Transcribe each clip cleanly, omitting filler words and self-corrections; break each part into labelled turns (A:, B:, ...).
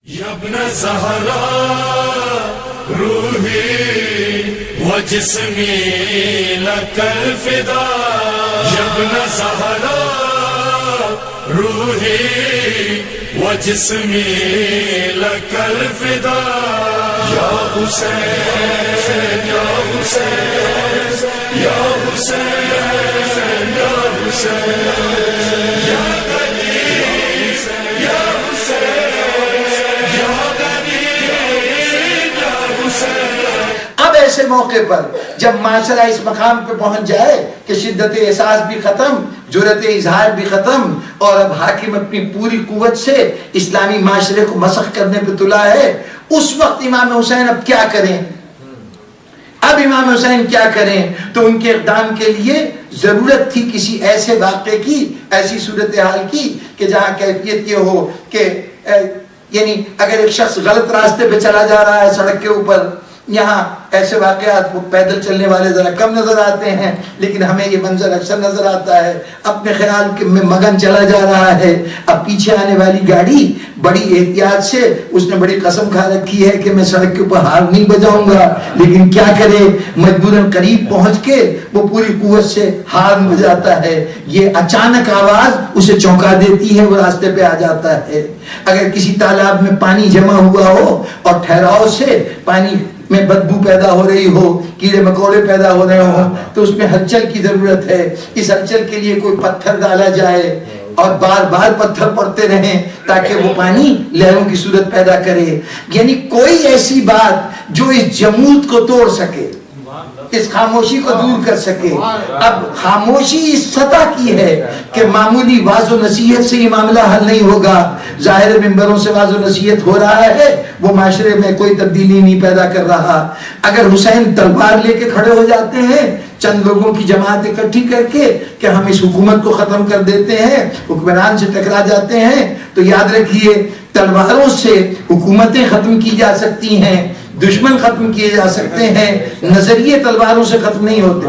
A: ابن زہرا روحی و جسمی لک الفدا، ابن زہرا روحی و جسمی لک الفدا، یا حسین یا حسین یا حسین یا حسین یا
B: اب ایسے موقع پر جب معاشرہ اس مقام پہ پہنچ جائے کہ شدت احساس بھی ختم، جرأت اظہار بھی ختم، اور اب حاکم اپنی پوری قوت سے اسلامی معاشرے کو مسخ کرنے پہ تلا ہے، اس وقت امام حسین اب کیا کریں؟ اب امام حسین کیا کریں؟ تو ان کے اقدام کے لیے ضرورت تھی کسی ایسے واقعے کی، ایسی صورتحال کی کہ جہاں کیفیت یہ ہو کہ یعنی اگر ایک شخص غلط راستے پہ چلا جا رہا ہے سڑک کے اوپر، یہاں ایسے واقعات وہ پیدل چلنے والے ذرا کم نظر آتے ہیں، لیکن ہمیں یہ منظر اکثر نظر آتا ہے، اپنے خیال میں مگن چلا جا رہا ہے، اب پیچھے آنے والی گاڑی بڑی احتیاط سے، اس نے بڑی قسم کھا رکھی ہے کہ میں سڑک کے اوپر ہارن نہیں بجاؤں گا، لیکن کیا کرے، مجبوراً قریب پہنچ کے وہ پوری قوت سے ہارن بجاتا ہے، یہ اچانک آواز اسے چونکا دیتی ہے، وہ راستے پہ آ جاتا ہے۔ اگر کسی تالاب میں پانی جمع ہوا ہو اور ٹھہراؤ سے پانی میں بدبو پیدا ہو رہی ہو، کیڑے مکوڑے پیدا ہو رہے ہوں، تو اس میں ہلچل کی ضرورت ہے، اس ہلچل کے لیے کوئی پتھر ڈالا جائے اور بار بار پتھر پڑتے رہیں تاکہ وہ پانی لہروں کی صورت پیدا کرے، یعنی کوئی ایسی بات جو اس جمود کو توڑ سکے، اس خاموشی کو دور کر سکے۔ اب خاموشی اس سطح کی ہے کہ معمولی واعظ و نصیحت سے یہ معاملہ حل نہیں ہوگا، ظاہر ممبروں سے واعظ و نصیحت ہو رہا ہے، وہ معاشرے میں کوئی تبدیلی نہیں پیدا کر رہا۔ اگر حسین تلوار لے کے کھڑے ہو جاتے ہیں چند لوگوں کی جماعت اکٹھی کر کے کہ ہم اس حکومت کو ختم کر دیتے ہیں، حکمران سے ٹکرا جاتے ہیں، تو یاد رکھیے تلواروں سے حکومتیں ختم کی جا سکتی ہیں، دشمن ختم کیے جا سکتے ہیں، نظریے تلواروں سے ختم نہیں ہوتے۔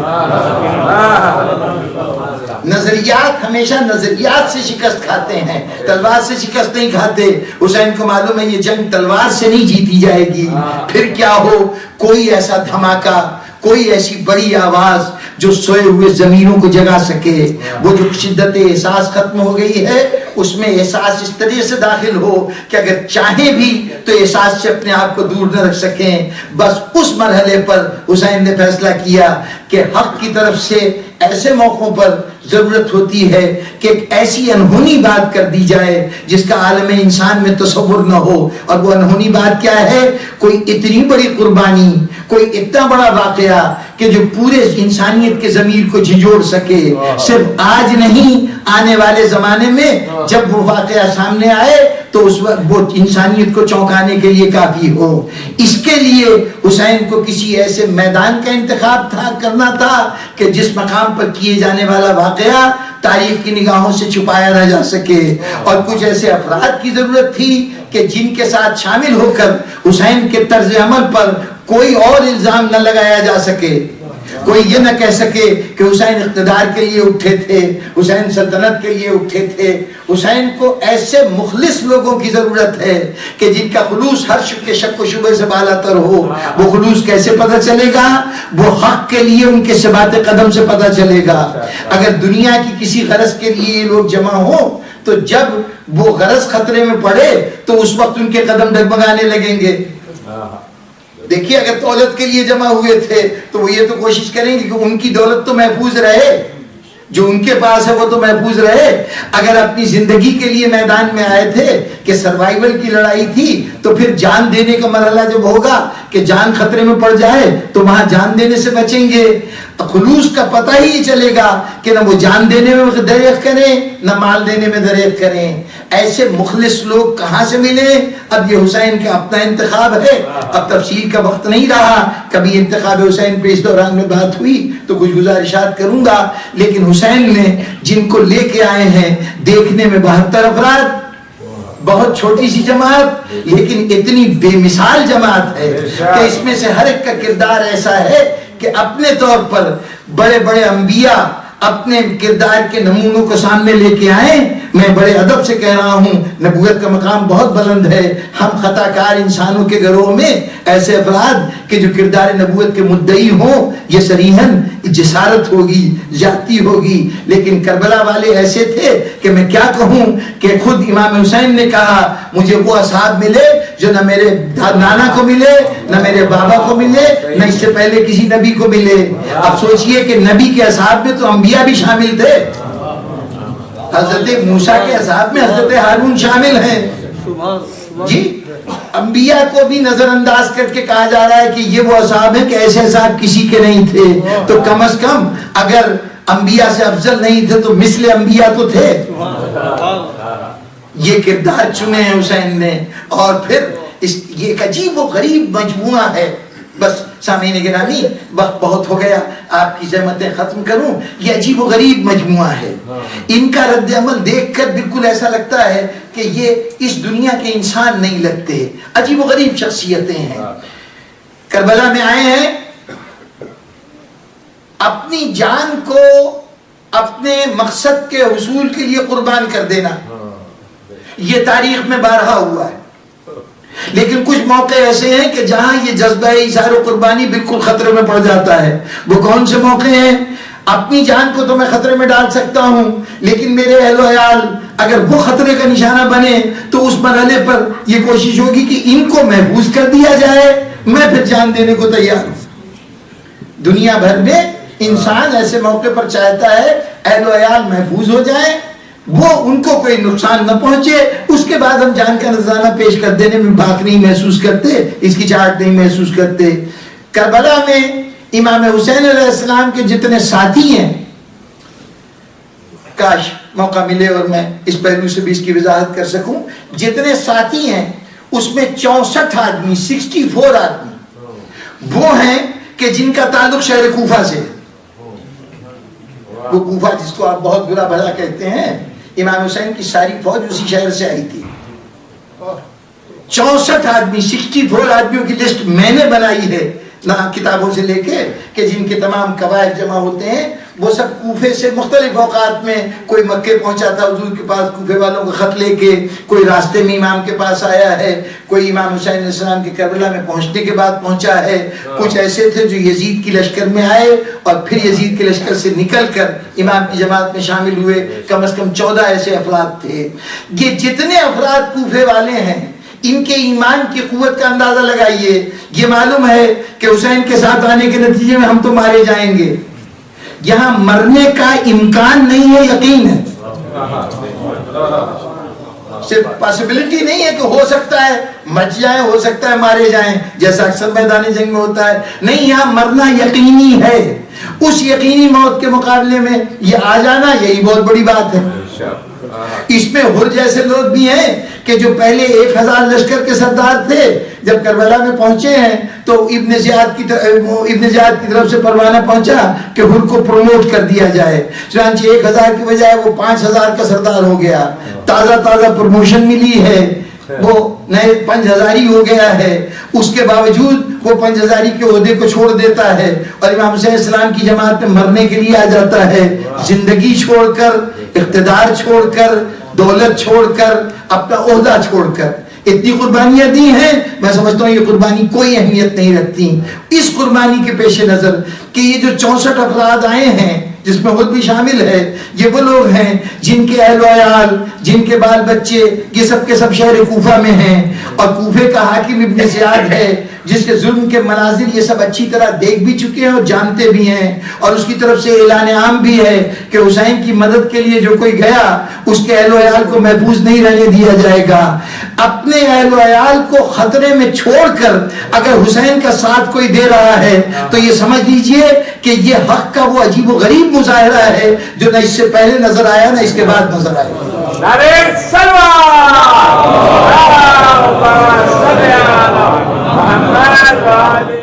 B: نظریات ہمیشہ نظریات سے شکست کھاتے ہیں، تلوار سے شکست نہیں کھاتے۔ حسین کو معلوم ہے یہ جنگ تلوار سے نہیں جیتی جائے گی، پھر کیا ہو، کوئی ایسا دھماکہ، کوئی ایسی بڑی آواز جو سوئے ہوئے ضمیروں کو جگا سکے۔ وہ جو شدت احساس ختم ہو گئی ہے، اس میں احساس اس طرح سے داخل ہو کہ اگر چاہیں بھی تو احساس سے اپنے آپ کو دور نہ رکھ سکیں۔ بس اس مرحلے پر حسین نے فیصلہ کیا کہ حق کی طرف سے ایسے موقعوں پر ضرورت ہوتی ہے کہ ایک ایسی انہونی بات کر دی جائے جس کا عالم انسان میں تصور نہ ہو، اور وہ انہونی بات کیا ہے؟ کوئی اتنی بڑی قربانی، کوئی اتنا بڑا واقعہ کہ جو پورے انسانیت کے ضمیر کو جھنجھوڑ سکے، صرف آج نہیں آنے والے زمانے میں جب وہ واقعہ سامنے آئے تو اس وقت وہ انسانیت کو چونکانے کے لیے کافی ہو۔ اس کے لیے حسین کو کسی ایسے میدان کا انتخاب کرنا تھا کہ جس مقام پر کیے جانے والا واقعہ تاریخ کی نگاہوں سے چھپایا نہ جا سکے، اور کچھ ایسے افراد کی ضرورت تھی کہ جن کے ساتھ شامل ہو کر حسین کے طرز عمل پر کوئی اور الزام نہ لگایا جا سکے، کوئی یہ نہ کہہ سکے کہ حسین اقتدار کے لیے اٹھے تھے، حسین سلطنت کے لیے اٹھے تھے۔ حسین کو ایسے مخلص لوگوں کی ضرورت ہے کہ جن کا خلوص ہر شک و شبہ سے بالا تر ہو۔ وہ خلوص کیسے پتہ چلے گا؟ وہ حق کے لیے ان کے ثبات قدم سے پتہ چلے گا۔ اگر دنیا کی کسی غرض کے لیے یہ لوگ جمع ہوں تو جب وہ غرض خطرے میں پڑے تو اس وقت ان کے قدم ڈگمگانے لگیں گے۔ دیکھیے اگر دولت کے لیے جمع ہوئے تھے تو وہ یہ تو کوشش کریں گے کہ ان کی دولت تو محفوظ رہے، جو ان کے پاس ہے وہ تو محفوظ رہے۔ اگر اپنی زندگی کے لیے میدان میں آئے تھے کہ سروائیول کی لڑائی تھی تو پھر جان دینے کا مرحلہ جب ہوگا کہ جان خطرے میں پڑ جائے تو وہاں جان دینے سے بچیں گے۔ خلوص کا پتہ ہی چلے گا کہ نہ وہ جان دینے میں دریغ کریں نہ مال دینے میں دریغ کریں۔ ایسے مخلص لوگ کہاں سے ملے؟ اب یہ حسین کا اپنا انتخاب ہے، اب تفصیل کا وقت نہیں رہا، کبھی انتخاب حسین پہ اس دوران میں بات ہوئی تو کچھ گزارشات کروں گا، لیکن حسین نے جن کو لے کے آئے ہیں دیکھنے میں 72 افراد، بہت چھوٹی سی جماعت لیکن اتنی بے مثال جماعت ہے کہ اس میں سے ہر ایک کا کردار ایسا ہے کہ اپنے طور پر بڑے بڑے انبیاء اپنے کردار کے نمونوں کو سامنے لے کے آئیں، میں بڑے ادب سے کہہ رہا ہوں، نبوت کا مقام بہت بلند ہے. ہم خطا کار انسانوں کے گروہ میں ایسے افراد کہ جو کردار نبوت کے مدعی ہوں، یہ صریحاً جسارت ہوگی، زیادتی ہوگی. لیکن کربلا والے ایسے تھے کہ میں کیا کہوں کہ خود امام حسین نے کہا مجھے وہ اصحاب ملے جو نہ میرے نانا کو ملے، نہ میرے بابا کو ملے، نہ اس سے پہلے کسی نبی کو ملے. اب سوچئے کہ نبی کے اصحاب میں تو انبیاء بھی شامل تھے. حضرت موسیٰ کے اصحاب میں حضرت ہارون شامل ہیں. جی انبیاء کو بھی نظر انداز کر کے کہا جا رہا ہے کہ یہ وہ اصحاب ہیں کہ ایسے اصحاب کسی کے نہیں تھے. تو کم از کم اگر انبیاء سے افضل نہیں تھے تو مثل انبیاء تو تھے. یہ کردار چنے ہیں حسین نے. اور پھر یہ ایک عجیب و غریب مجموعہ ہے. بس سامعین گرامی وقت بہت ہو گیا، آپ کی زحمتیں ختم کروں. یہ عجیب و غریب مجموعہ ہے. ان کا رد عمل دیکھ کر بالکل ایسا لگتا ہے کہ یہ اس دنیا کے انسان نہیں لگتے. عجیب و غریب شخصیتیں ہیں. کربلا میں آئے ہیں اپنی جان کو اپنے مقصد کے حصول کے لیے قربان کر دینا. یہ تاریخ میں بارہا ہوا ہے. لیکن کچھ موقع ایسے ہیں کہ جہاں یہ جذبہ اظہار و قربانی بالکل خطرے میں پڑ جاتا ہے. وہ کون سے موقع ہیں؟ اپنی جان کو تو میں خطرے میں ڈال سکتا ہوں، لیکن میرے اہل و عیال اگر وہ خطرے کا نشانہ بنے تو اس مرحلے پر یہ کوشش ہوگی کہ ان کو محفوظ کر دیا جائے. میں پھر جان دینے کو تیار ہوں. دنیا بھر میں انسان ایسے موقع پر چاہتا ہے اہل و عیال محفوظ ہو جائیں، وہ ان کو کوئی نقصان نہ پہنچے. اس کے بعد ہم جان کا نذرانہ پیش کر دینے میں باک نہیں محسوس کرتے، اس کی چاہت نہیں محسوس کرتے. کربلا میں امام حسین علیہ السلام کے جتنے ساتھی ہیں، کاش موقع ملے اور میں اس پہلو سے بھی اس کی وضاحت کر سکوں. جتنے ساتھی ہیں اس میں 64 آدمی 64 آدمی وہ ہیں کہ جن کا تعلق شہر کوفہ سے. وہ کوفہ جس کو آپ بہت برا بھلا کہتے ہیں، امام حسین کی ساری فوج اسی شہر سے آئی تھی. 64 آدمی 64 آدمیوں کی لسٹ میں نے بنائی ہے نہ کتابوں سے لے کے کہ جن کے تمام قواعد جمع ہوتے ہیں. وہ سب کوفے سے مختلف اوقات میں، کوئی مکے پہنچا تھا حضور کے پاس کوفے والوں کا خط لے کے، کوئی راستے میں امام کے پاس آیا ہے، کوئی امام حسین علیہ السلام کے کربلا میں پہنچنے کے بعد پہنچا ہے. کچھ ایسے تھے جو یزید کی لشکر میں آئے اور پھر یزید کے لشکر سے نکل کر امام کی جماعت میں شامل ہوئے. کم از کم 14 ایسے افراد تھے. یہ جتنے افراد کوفے والے ہیں ان کے ایمان کی قوت کا اندازہ لگائیے. یہ معلوم ہے کہ حسین کے ساتھ آنے کے نتیجے میں ہم تو مارے جائیں گے. یہاں مرنے کا امکان نہیں ہے، یقین ہے. صرف پاسبلٹی نہیں ہے کہ ہو سکتا ہے مچ جائیں، ہو سکتا ہے مارے جائیں جیسا اکثر میدان جنگ میں ہوتا ہے. نہیں، یہاں مرنا یقینی ہے. اس یقینی موت کے مقابلے میں یہ آ جانا یہی بہت بڑی بات ہے. اس میں ہر جیسے لوگ بھی ہیں کہ جو پہلے 1000 لشکر کے سردار تھے، جب کربلا میں پہنچے ہیں تو ابن زیاد کی طرف سے پروانہ پہنچا کہ ہر کو پروموٹ کر دیا جائے. چنانچہ 1000 کی بجائے وہ 5000 کا سردار ہو گیا. تازہ پروموشن ملی ہے، وہ نئے 5000 ہو گیا ہے. اس کے باوجود وہ 5000 کے عہدے کو چھوڑ دیتا ہے اور امام حسین السلام کی جماعت میں مرنے کے لیے آ جاتا ہے. زندگی چھوڑ کر، اقتدار چھوڑ کر، دولت چھوڑ کر، اپنا عہدہ چھوڑ کر اتنی قربانیاں دی ہیں. میں سمجھتا ہوں یہ قربانی کوئی اہمیت نہیں رکھتی. اس قربانی کے پیش نظر کہ یہ جو 64 افراد آئے ہیں جس میں خود بھی شامل ہے، یہ وہ لوگ ہیں جن کے اہل و عیال، جن کے بال بچے یہ سب کے سب شہر کوفہ میں ہیں. اور کوفے کا حاکم ابن زیاد ہے جس کے ظلم کے مناظر یہ سب اچھی طرح دیکھ بھی چکے ہیں اور جانتے بھی ہیں. اور اس کی طرف سے اعلان عام بھی ہے کہ حسین کی مدد کے لیے جو کوئی گیا اس کے اہل و عیال کو محفوظ نہیں رہنے دیا جائے گا. اپنے اہل و عیال کو خطرے میں چھوڑ کر اگر حسین کا ساتھ کوئی دے رہا ہے تو یہ سمجھ لیجئے کہ یہ حق کا وہ عجیب و غریب مظاہرہ ہے جو نہ اس سے پہلے نظر آیا نہ اس کے بعد نظر آیا.
C: نعرہ سلوات محمد